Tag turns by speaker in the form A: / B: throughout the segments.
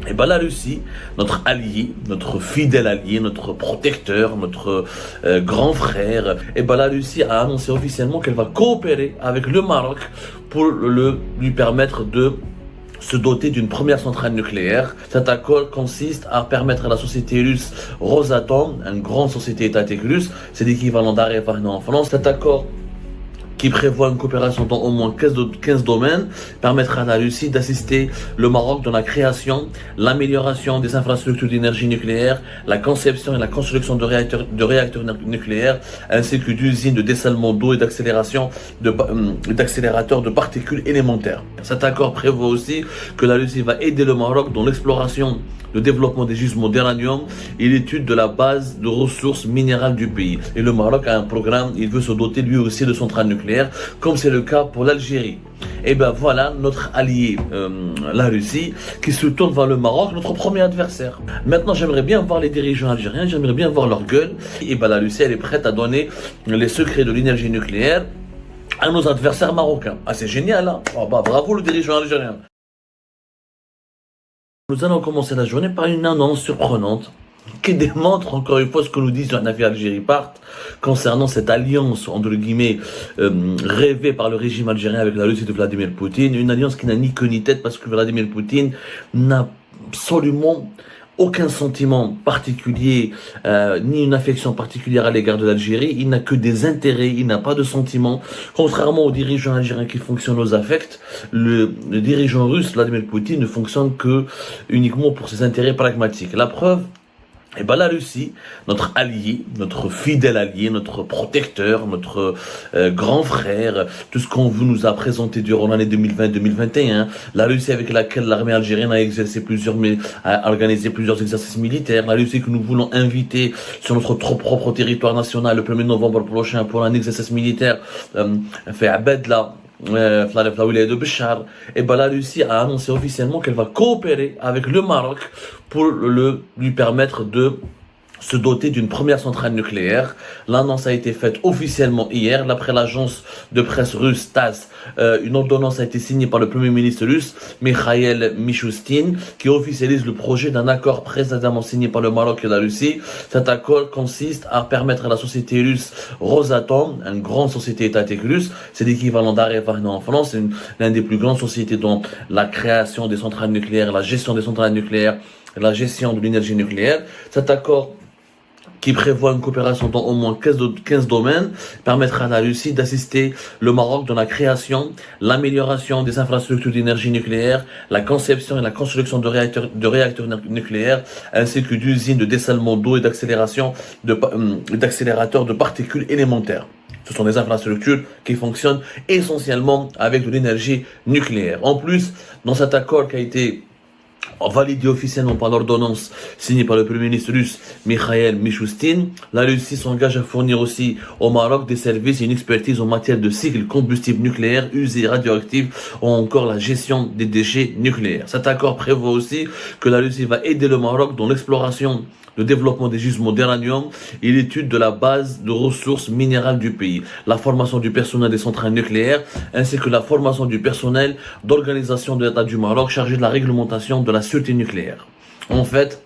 A: Et bien la Russie, notre allié, notre fidèle allié, notre protecteur, notre grand frère, et bien la Russie a annoncé officiellement qu'elle va coopérer avec le Maroc pour lui permettre de se doter d'une première centrale nucléaire. Cet accord consiste à permettre à la société russe Rosatom, une grande société étatique russe, c'est l'équivalent d'Areva en France. Cet accord qui prévoit une coopération dans au moins 15 domaines, permettra à la Russie d'assister le Maroc dans la création, l'amélioration des infrastructures d'énergie nucléaire, la conception et la construction de réacteurs nucléaires, ainsi que d'usines de dessalement d'eau et d'accélérateurs de particules élémentaires. Cet accord prévoit aussi que la Russie va aider le Maroc dans l'exploration, le développement des gisements d'uranium et l'étude de la base de ressources minérales du pays. Et le Maroc a un programme, il veut se doter lui aussi de centrales nucléaires, comme c'est le cas pour l'Algérie. Et ben voilà notre allié, la Russie, qui se tourne vers le Maroc, notre premier adversaire. Maintenant, j'aimerais bien voir les dirigeants algériens, j'aimerais bien voir leur gueule. Et ben la Russie, elle est prête à donner les secrets de l'énergie nucléaire à nos adversaires marocains. Ah, c'est génial, hein? Oh, bah, bravo le dirigeant algérien. Nous allons commencer la journée par une annonce surprenante qui démontre encore une fois ce que nous disent la navire Algérie part concernant cette alliance entre guillemets rêvée par le régime algérien avec la Russie de Vladimir Poutine, une alliance qui n'a ni queue ni tête parce que Vladimir Poutine n'a absolument aucun sentiment particulier, ni une affection particulière à l'égard de l'Algérie. Il n'a que des intérêts, il n'a pas de sentiments. Contrairement aux dirigeants algériens qui fonctionnent aux affects, le dirigeant russe, Vladimir Poutine, ne fonctionne que uniquement pour ses intérêts pragmatiques. La preuve, et ben la Russie, notre allié, notre fidèle allié, notre protecteur, notre grand frère, tout ce qu'on nous a présenté durant l'année 2020-2021, la Russie avec laquelle l'armée algérienne a organisé plusieurs exercices militaires, la Russie que nous voulons inviter sur notre propre territoire national le 1er novembre prochain pour un exercice militaire fait à Bedla, de Béchar. Et ben la Russie a annoncé officiellement qu'elle va coopérer avec le Maroc pour lui permettre de se doter d'une première centrale nucléaire. L'annonce a été faite officiellement hier, d'après l'agence de presse russe TASS. Une ordonnance a été signée par le premier ministre russe, Mikhail Mishustin, qui officialise le projet d'un accord précédemment signé par le Maroc et la Russie. Cet accord consiste à permettre à la société russe Rosatom, une grande société étatique russe, c'est l'équivalent d'Areva en France, c'est l'une des plus grandes sociétés dans la création des centrales nucléaires, la gestion des centrales nucléaires, la gestion de l'énergie nucléaire. Cet accord qui prévoit une coopération dans au moins 15 domaines, permettra à la Russie d'assister le Maroc dans la création, l'amélioration des infrastructures d'énergie nucléaire, la conception et la construction de réacteurs nucléaires, ainsi que d'usines de dessalement d'eau et d'accélérateurs de particules élémentaires. Ce sont des infrastructures qui fonctionnent essentiellement avec de l'énergie nucléaire. En plus, dans cet accord qui a été validé officiellement par l'ordonnance signée par le premier ministre russe Mikhail Mishustin, la Russie s'engage à fournir aussi au Maroc des services et une expertise en matière de cycle combustible nucléaire, usés radioactifs ou encore la gestion des déchets nucléaires. Cet accord prévoit aussi que la Russie va aider le Maroc dans l'exploration, le développement des gisements d'uranium et l'étude de la base de ressources minérales du pays, la formation du personnel des centrales nucléaires, ainsi que la formation du personnel d'organisation de l'État du Maroc chargé de la réglementation de la sûreté nucléaire. En fait,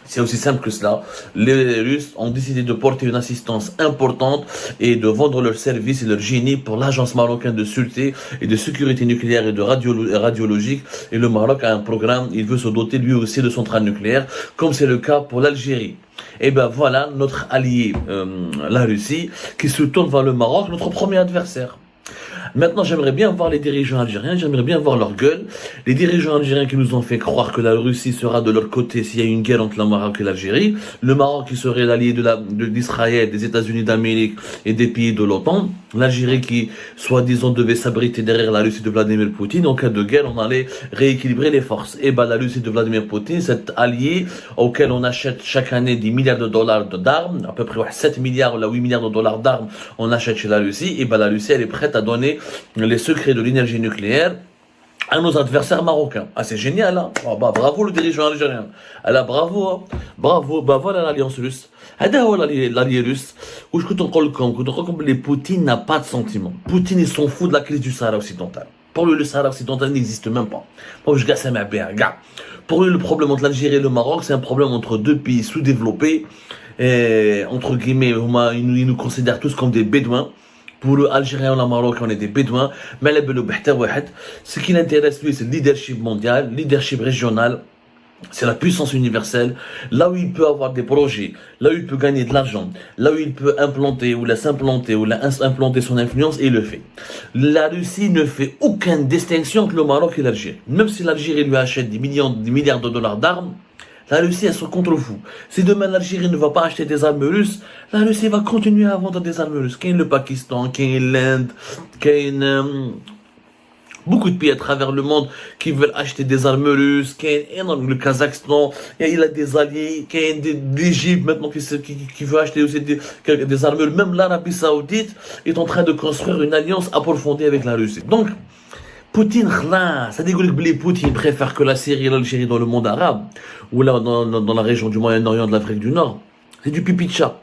A: c'est aussi simple que cela. Les Russes ont décidé de porter une assistance importante et de vendre leurs services et leur génie pour l'agence marocaine de sûreté et de sécurité nucléaire et de radiologique. Et le Maroc a un programme, il veut se doter lui aussi de centrales nucléaires, comme c'est le cas pour l'Algérie. Et ben voilà notre allié, la Russie, qui se tourne vers le Maroc, notre premier adversaire. Maintenant, j'aimerais bien voir les dirigeants algériens, j'aimerais bien voir leur gueule. Les dirigeants algériens qui nous ont fait croire que la Russie sera de leur côté s'il y a une guerre entre le Maroc et l'Algérie. Le Maroc qui serait l'allié d'Israël, des États-Unis d'Amérique et des pays de l'OTAN. L'Algérie qui, soi-disant, devait s'abriter derrière la Russie de Vladimir Poutine. En cas de guerre, on allait rééquilibrer les forces. Et ben, la Russie de Vladimir Poutine, cet allié auquel on achète chaque année des milliards de dollars d'armes, à peu près 7 milliards ou 8 milliards de dollars d'armes, on achète chez la Russie. Et ben, la Russie, elle est prête à donner les secrets de l'énergie nucléaire à nos adversaires marocains. Ah, c'est génial, hein? Oh, bah, bravo le dirigeant algérien. Ah là, bravo, hein? Bravo, bah voilà l'alliance russe. L'allié russe. Où je compte encore le camp. Les Poutine n'a pas de sentiment. Poutine, il s'en fout de la crise du Sahara occidental. Pour lui, le Sahara occidental n'existe même pas. Pour lui, le problème entre l'Algérie et le Maroc, c'est un problème entre deux pays sous-développés. Et, entre guillemets, ils nous considèrent tous comme des bédouins. Pour eux, Algériens et le Maroc, on est des bédouins. Mais ce qui l'intéresse, lui, c'est le leadership mondial, le leadership régional. C'est la puissance universelle, là où il peut avoir des projets, là où il peut gagner de l'argent, là où il peut implanter ou s'implanter ou implanter son influence, et il le fait. La Russie ne fait aucune distinction entre le Maroc et l'Algérie. Même si l'Algérie lui achète des milliards de dollars d'armes, la Russie, elle se contre-fout. Si demain l'Algérie ne va pas acheter des armes russes, la Russie va continuer à vendre des armes russes. Qu'il y ait le Pakistan, qu'il y ait l'Inde, qu'il y ait beaucoup de pays à travers le monde qui veulent acheter des armes russes, le Kazakhstan, il a des alliés, l'Égypte maintenant qui veut acheter aussi des armes russes. Même l'Arabie Saoudite est en train de construire une alliance approfondie avec la Russie. Donc, Poutine, ça dit que Poutine préfère que la Syrie et l'Algérie dans le monde arabe, ou là dans la région du Moyen-Orient, de l'Afrique du Nord. C'est du pipi de chat.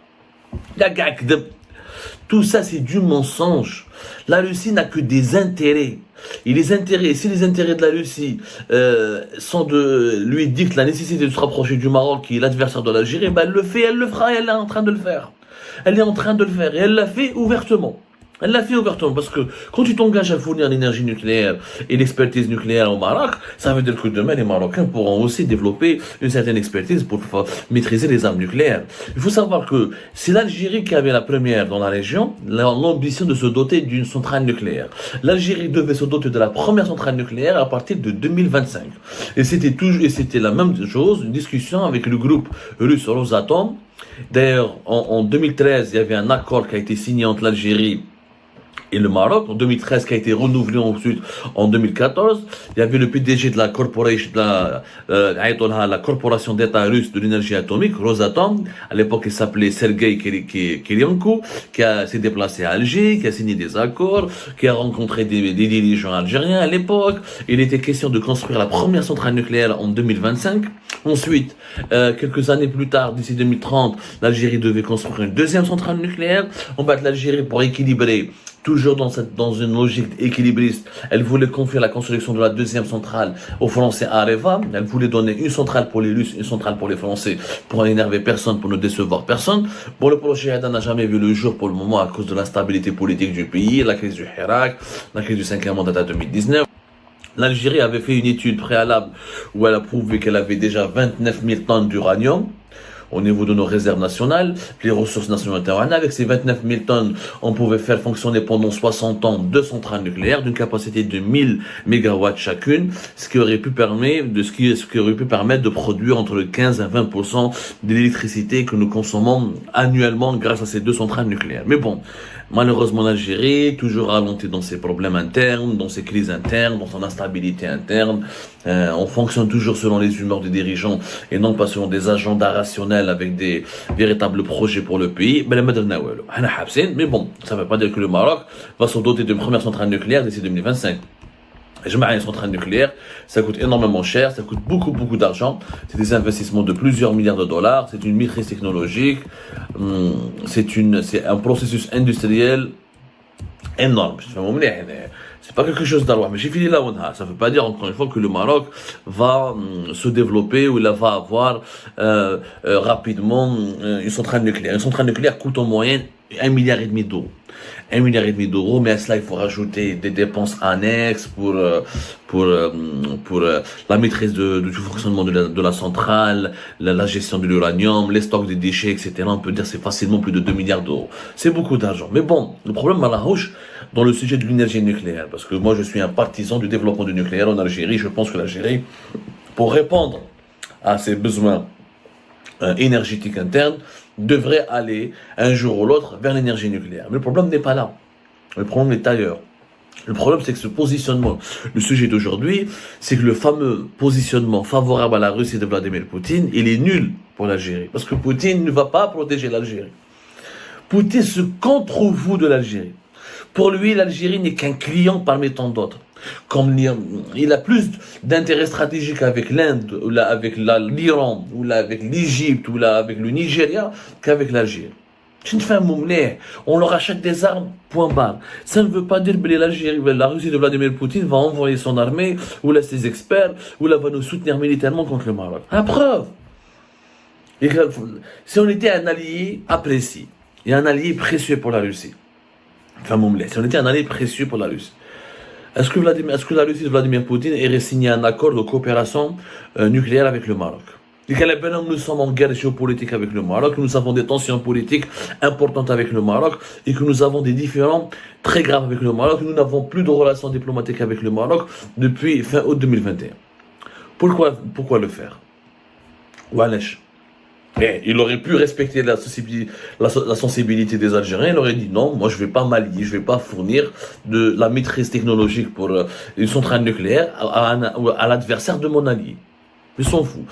A: Tout ça, c'est du mensonge. La Russie n'a que des intérêts. Et les intérêts, si les intérêts de la Russie sont de lui dictent la nécessité de se rapprocher du Maroc, qui est l'adversaire de l'Algérie, ben elle le fait, elle le fera, elle est en train de le faire. Elle est en train de le faire et elle l'a fait ouvertement. Elle l'a fait ouvertement parce que quand tu t'engages à fournir l'énergie nucléaire et l'expertise nucléaire au Maroc, ça veut dire que demain les Marocains pourront aussi développer une certaine expertise pour maîtriser les armes nucléaires. Il faut savoir que c'est l'Algérie qui avait la première dans la région l'ambition de se doter d'une centrale nucléaire. L'Algérie devait se doter de la première centrale nucléaire à partir de 2025. Et c'était la même chose, une discussion avec le groupe russe Rosatom. D'ailleurs, en 2013, il y avait un accord qui a été signé entre l'Algérie et le Maroc, en 2013, qui a été renouvelé ensuite en 2014. Il y avait le PDG de la corporation, la corporation d'État russe de l'énergie atomique, Rosatom. À l'époque, il s'appelait Sergei Kirilenko, qui s'est déplacé à Alger, qui a signé des accords, qui a rencontré des dirigeants algériens à l'époque. Il était question de construire la première centrale nucléaire en 2025. Ensuite, quelques années plus tard, d'ici 2030, l'Algérie devait construire une deuxième centrale nucléaire. En bas de l'Algérie, pour équilibrer, toujours dans une logique équilibriste, elle voulait confier la construction de la deuxième centrale aux Français à Areva. Elle voulait donner une centrale pour les Russes, une centrale pour les Français, pour n'énerver personne, pour ne décevoir personne. Bon, le projet n'a jamais vu le jour pour le moment à cause de l'instabilité politique du pays, la crise du Hirak, la crise du 5e mandat 2019. L'Algérie avait fait une étude préalable où elle a prouvé qu'elle avait déjà 29 000 tonnes d'uranium au niveau de nos réserves nationales, les ressources nationales terranées. Avec ces 29 000 tonnes, on pouvait faire fonctionner pendant 60 ans deux centrales nucléaires d'une capacité de 1000 mégawatts chacune, ce qui aurait pu permettre de produire entre le 15 à 20% de l'électricité que nous consommons annuellement grâce à ces deux centrales nucléaires. Mais bon, malheureusement, l'Algérie, toujours ralentie dans ses problèmes internes, dans ses crises internes, dans son instabilité interne. On fonctionne toujours selon les humeurs des dirigeants et non pas selon des agendas rationnels avec des véritables projets pour le pays. Mais bon, ça ne veut pas dire que le Maroc va se doter d'une première centrale nucléaire d'ici 2025. Et je mets une centrale nucléaire, ça coûte énormément cher, ça coûte beaucoup d'argent. C'est des investissements de plusieurs milliards de dollars, c'est une maîtrise technologique, c'est un processus industriel énorme. C'est pas quelque chose d'arrois, mais j'ai fini là. Ça veut pas dire encore une fois que le Maroc va se développer ou il va avoir rapidement une centrale nucléaire. Une centrale nucléaire coûte en moyenne 1,5 milliard d'euros. 1,5 milliard d'euros, mais à cela il faut rajouter des dépenses annexes pour la maîtrise du fonctionnement de la centrale, la gestion de l'uranium, les stocks de déchets, etc. On peut dire c'est facilement plus de 2 milliards d'euros. C'est beaucoup d'argent. Mais bon, le problème à la roche dans le sujet de l'énergie nucléaire, parce que moi je suis un partisan du développement du nucléaire en Algérie. Je pense que l'Algérie, pour répondre à ses besoins énergétiques internes, devrait aller un jour ou l'autre vers l'énergie nucléaire. Mais le problème n'est pas là. Le problème est ailleurs. Le problème, c'est que ce positionnement, le sujet d'aujourd'hui, c'est que le fameux positionnement favorable à la Russie de Vladimir Poutine, il est nul pour l'Algérie. Parce que Poutine ne va pas protéger l'Algérie. Poutine se contrefout de l'Algérie. Pour lui, l'Algérie n'est qu'un client parmi tant d'autres. Comme il a plus d'intérêt stratégique avec l'Inde, ou là avec l'Iran, ou là avec l'Égypte, ou là avec le Nigeria, qu'avec l'Algérie. On leur achète des armes, point barre. Ça ne veut pas dire que la Russie de Vladimir Poutine va envoyer son armée, ou là ses experts, ou là va nous soutenir militairement contre le Maroc. À preuve. Et si on était un allié apprécié, et un allié précieux pour la Russie, si on était un allié précieux pour la Russie, est-ce que la Russie de Vladimir Poutine aurait signé un accord de coopération nucléaire avec le Maroc? Nous sommes en guerre géopolitique avec le Maroc, nous avons des tensions politiques importantes avec le Maroc et que nous avons des différends très graves avec le Maroc. Nous n'avons plus de relations diplomatiques avec le Maroc depuis fin août 2021. Pourquoi le faire? Wesh. Il aurait pu respecter la sensibilité des Algériens. Il aurait dit non, moi je ne vais pas m'allier, je ne vais pas fournir de la maîtrise technologique pour une centrale nucléaire à l'adversaire de mon allié. Ils s'en foutent.